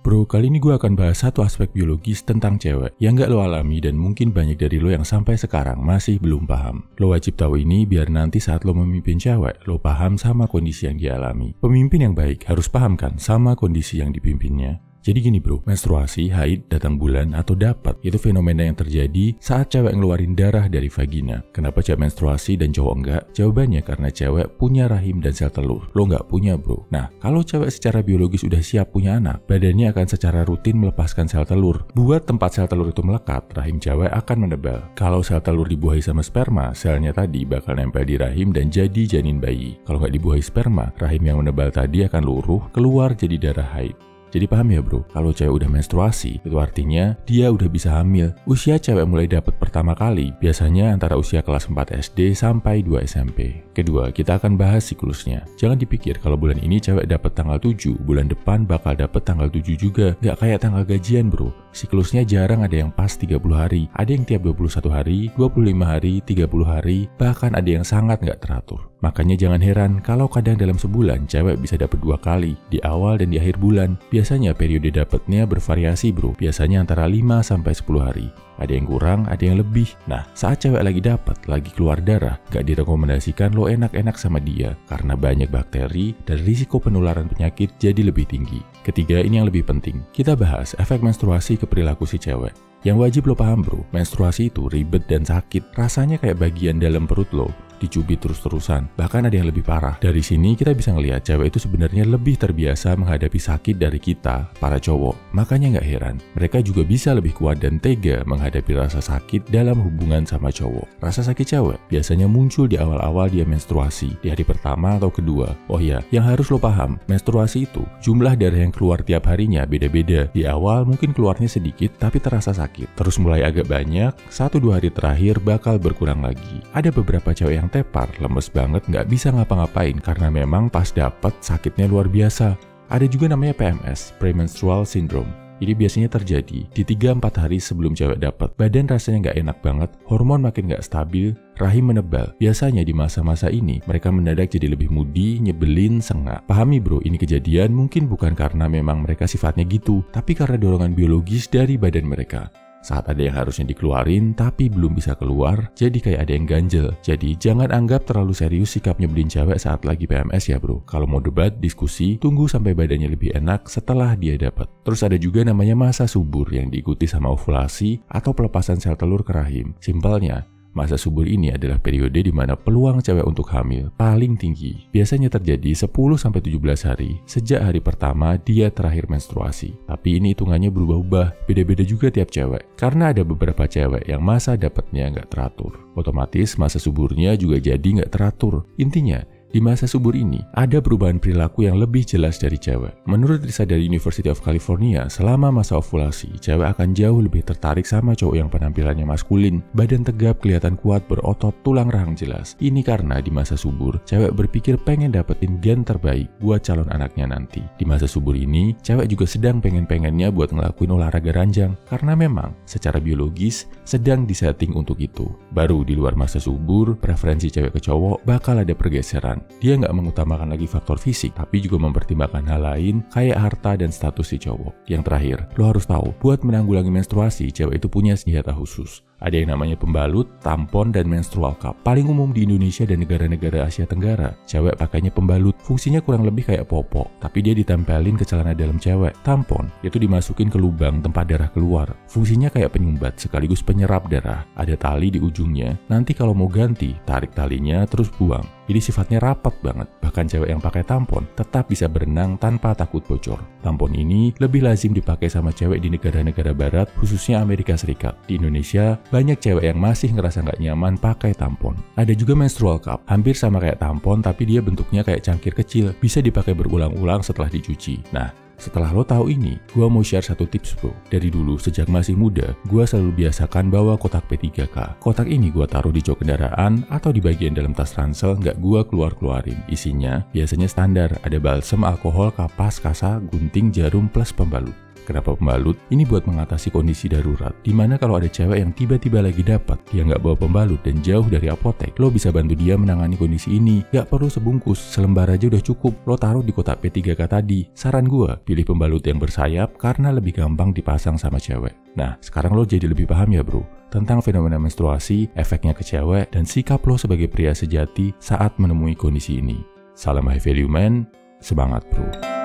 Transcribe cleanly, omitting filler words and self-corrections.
Bro, kali ini gue akan bahas satu aspek biologis tentang cewek yang gak lo alami dan mungkin banyak dari lo yang sampai sekarang masih belum paham. Lo wajib tahu ini biar nanti saat lo memimpin cewek, lo paham sama kondisi yang dia alami. Pemimpin yang baik harus paham kan sama kondisi yang dipimpinnya. Jadi gini bro, menstruasi, haid, datang bulan, atau dapat itu fenomena yang terjadi saat cewek ngeluarin darah dari vagina. Kenapa cewek menstruasi dan cowok enggak? Jawabannya karena cewek punya rahim dan sel telur. Lo nggak punya bro. Nah, kalau cewek secara biologis udah siap punya anak, badannya akan secara rutin melepaskan sel telur. Buat tempat sel telur itu melekat, rahim cewek akan menebal. Kalau sel telur dibuahi sama sperma, selnya tadi bakal nempel di rahim dan jadi janin bayi. Kalau nggak dibuahi sperma, rahim yang menebal tadi akan luruh, keluar jadi darah haid. Jadi paham ya bro, kalau cewek udah menstruasi, itu artinya dia udah bisa hamil. Usia cewek mulai dapat pertama kali, biasanya antara usia kelas 4 SD sampai 2 SMP. Kedua, kita akan bahas siklusnya. Jangan dipikir kalau bulan ini cewek dapat tanggal 7, bulan depan bakal dapat tanggal 7 juga. Gak kayak tanggal gajian bro. Siklusnya jarang ada yang pas 30 hari, ada yang tiap 21 hari, 25 hari, 30 hari, bahkan ada yang sangat gak teratur. Makanya jangan heran kalau kadang dalam sebulan cewek bisa dapat 2 kali, di awal dan di akhir bulan. Biasanya periode dapatnya bervariasi bro, biasanya antara 5 sampai 10 hari. Ada yang kurang, ada yang lebih. Nah, saat cewek lagi dapat, lagi keluar darah, gak direkomendasikan lo enak-enak sama dia karena banyak bakteri dan risiko penularan penyakit jadi lebih tinggi. Ketiga, ini yang lebih penting. Kita bahas efek menstruasi ke perilaku si cewek. Yang wajib lo paham bro, menstruasi itu ribet dan sakit. Rasanya kayak bagian dalam perut lo dicubit terus-terusan, bahkan ada yang lebih parah. Dari sini kita bisa ngelihat cewek itu sebenarnya lebih terbiasa menghadapi sakit dari kita, para cowok. Makanya nggak heran, mereka juga bisa lebih kuat dan tega menghadapi rasa sakit dalam hubungan sama cowok. Rasa sakit cewek biasanya muncul di awal-awal dia menstruasi, di hari pertama atau kedua. Oh ya, yang harus lo paham, menstruasi itu jumlah darah yang keluar tiap harinya beda-beda. Di awal mungkin keluarnya sedikit, tapi terasa sakit. Terus mulai agak banyak, 1-2 hari terakhir bakal berkurang lagi. Ada beberapa cewek yang tepar, lemes banget, nggak bisa ngapa-ngapain karena memang pas dapat sakitnya luar biasa. Ada juga namanya PMS, Premenstrual Syndrome. Ini biasanya terjadi di 3-4 hari sebelum cewek dapat. Badan rasanya nggak enak banget, hormon makin nggak stabil, rahim menebal. Biasanya di masa-masa ini mereka mendadak jadi lebih moody, nyebelin, sengak. Pahami bro, ini kejadian mungkin bukan karena memang mereka sifatnya gitu, tapi karena dorongan biologis dari badan mereka. Saat ada yang harusnya dikeluarin tapi belum bisa keluar, jadi kayak ada yang ganjel. Jadi jangan anggap terlalu serius sikap nyebelin cewek saat lagi PMS ya bro. Kalau mau debat, diskusi, tunggu sampai badannya lebih enak setelah dia dapat. Terus ada juga namanya masa subur yang diikuti sama ovulasi atau pelepasan sel telur ke rahim. Simpelnya, masa subur ini adalah periode di mana peluang cewek untuk hamil paling tinggi. Biasanya terjadi 10-17 hari sejak hari pertama dia terakhir menstruasi. Tapi ini hitungannya berubah-ubah, beda-beda juga tiap cewek. Karena ada beberapa cewek yang masa dapatnya nggak teratur. Otomatis masa suburnya juga jadi nggak teratur. Intinya, di masa subur ini, ada perubahan perilaku yang lebih jelas dari cewek. Menurut riset dari University of California, selama masa ovulasi, cewek akan jauh lebih tertarik sama cowok yang penampilannya maskulin, badan tegap, kelihatan kuat, berotot, tulang rahang jelas. Ini karena di masa subur, cewek berpikir pengen dapetin gen terbaik buat calon anaknya nanti. Di masa subur ini, cewek juga sedang pengen-pengennya buat ngelakuin olahraga ranjang, karena memang secara biologis sedang disetting untuk itu. Baru di luar masa subur, preferensi cewek ke cowok bakal ada pergeseran. Dia nggak mengutamakan lagi faktor fisik, tapi juga mempertimbangkan hal lain kayak harta dan status si cowok. Yang terakhir, lo harus tahu, buat menanggulangi menstruasi, cewek itu punya senjata khusus. Ada yang namanya pembalut, tampon, dan menstrual cup. Paling umum di Indonesia dan negara-negara Asia Tenggara. Cewek pakainya pembalut. Fungsinya kurang lebih kayak popok, tapi dia ditempelin ke celana dalam cewek. Tampon itu dimasukin ke lubang tempat darah keluar. Fungsinya kayak penyumbat sekaligus penyerap darah. Ada tali di ujungnya. Nanti kalau mau ganti, tarik talinya terus buang. Jadi sifatnya rapat banget. Bahkan cewek yang pakai tampon tetap bisa berenang tanpa takut bocor. Tampon ini lebih lazim dipakai sama cewek di negara-negara barat, khususnya Amerika Serikat. Di Indonesia, banyak cewek yang masih ngerasa nggak nyaman pakai tampon. Ada juga menstrual cup, hampir sama kayak tampon tapi dia bentuknya kayak cangkir kecil, bisa dipakai berulang-ulang setelah dicuci. Nah, setelah lo tahu ini, gue mau share satu tips bro. Dari dulu, sejak masih muda, gue selalu biasakan bawa kotak P3K. Kotak ini gue taruh di jok kendaraan atau di bagian dalam tas ransel, nggak gue keluar-keluarin. Isinya biasanya standar, ada balsem, alkohol, kapas, kasa, gunting, jarum, plus pembalut. Kenapa pembalut? Ini buat mengatasi kondisi darurat, dimana kalau ada cewek yang tiba-tiba lagi dapat, dia nggak bawa pembalut dan jauh dari apotek, lo bisa bantu dia menangani kondisi ini. Gak perlu sebungkus, selembar aja udah cukup. Lo taruh di kotak P3K tadi. Saran gue, pilih pembalut yang bersayap karena lebih gampang dipasang sama cewek. Nah, sekarang lo jadi lebih paham ya bro, tentang fenomena menstruasi, efeknya ke cewek, dan sikap lo sebagai pria sejati saat menemui kondisi ini. Salam high value man, semangat bro.